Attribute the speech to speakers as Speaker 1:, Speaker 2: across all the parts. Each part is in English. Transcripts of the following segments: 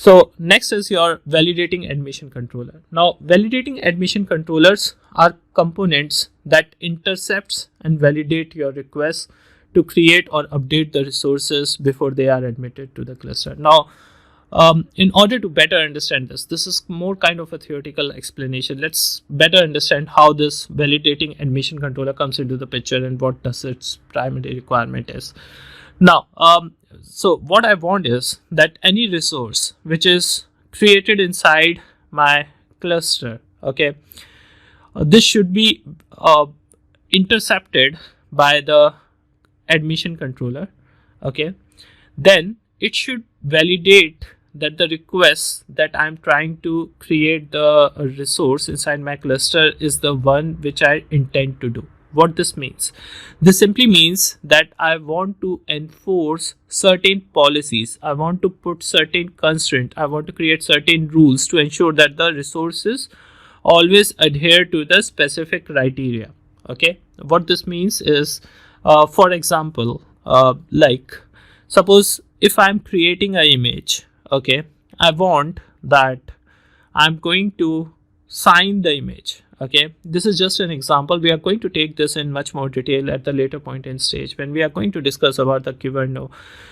Speaker 1: So next is your validating admission controller. Now validating admission controllers are components that intercepts and validate your requests to create or update the resources before they are admitted to the cluster. Now in order to better understand this is more kind of a theoretical explanation. Let's better understand how this validating admission controller comes into the picture and what does its primary requirement is. Now, so what I want is that any resource which is created inside my cluster, okay, this should be intercepted by the admission controller, okay. Then it should validate that the request that I'm trying to create the resource inside my cluster is the one which I intend to do. What this means? This simply means that I want to enforce certain policies. I want to put certain constraints. I want to create certain rules to ensure that the resources always adhere to the specific criteria. Okay. What this means is, for example, like suppose if I'm creating an image, okay, I want that I'm going to sign the image. Okay, this is just an example. We are going to take this in much more detail at the later point in stage when we are going to discuss about the Kubernetes,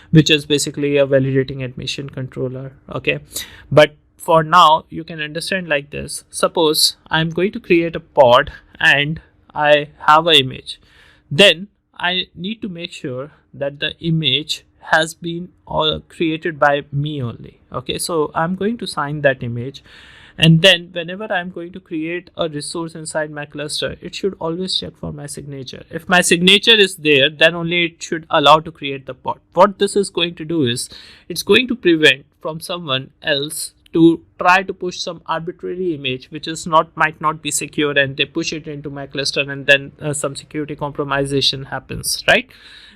Speaker 1: which is basically a validating admission controller. Okay, but for now you can understand like this. Suppose I'm going to create a pod and I have an image. Then I need to make sure that the image has been created by me only. Okay, so I'm going to sign that image. And then whenever I'm going to create a resource inside my cluster, it should always check for my signature. If my signature is there, then only it should allow to create the pod. What this is going to do is, it's going to prevent from someone else to try to push some arbitrary image which is might not be secure, and they push it into my cluster, and then some security compromisation happens, right?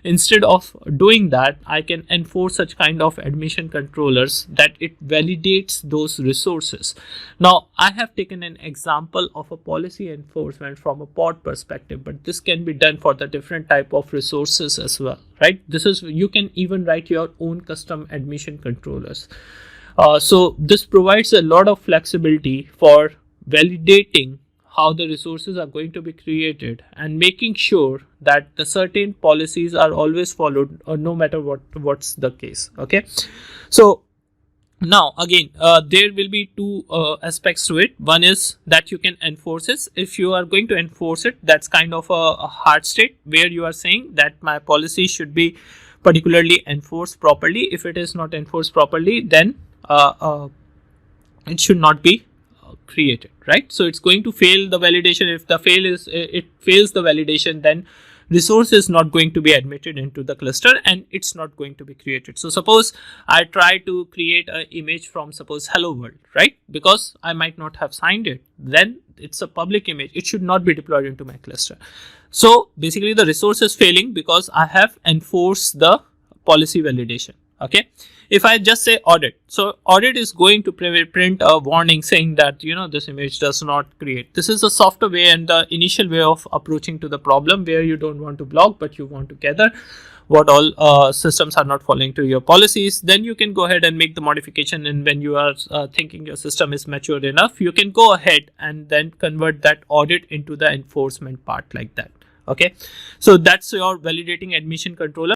Speaker 1: Instead of doing that, I can enforce such kind of admission controllers that it validates those resources. Now I have taken an example of a policy enforcement from a pod perspective, but this can be done for the different type of resources as well, right? This is, you can even write your own custom admission controllers. So this provides a lot of flexibility for validating how the resources are going to be created and making sure that the certain policies are always followed, or no matter what's the case. Okay, so now again there will be two aspects to it. One is that you can enforce it. If you are going to enforce it, that's kind of a hard state where you are saying that my policy should be particularly enforced properly. If it is not enforced properly, then it should not be created, right? So it's going to fail the validation. If the it fails the validation, then resource is not going to be admitted into the cluster and it's not going to be created. So suppose I try to create an image from, suppose, hello world, right? Because I might not have signed it, then it's a public image. It should not be deployed into my cluster. So basically the resource is failing because I have enforced the policy validation. Okay, if I just say audit, so audit is going to print a warning saying that, you know, this image does not create. This is a softer way and the initial way of approaching to the problem, where you don't want to block but you want to gather what all systems are not following to your policies. Then you can go ahead and make the modification, and when you are thinking your system is mature enough, you can go ahead and then convert that audit into the enforcement part like that. Okay, so that's your validating admission controller.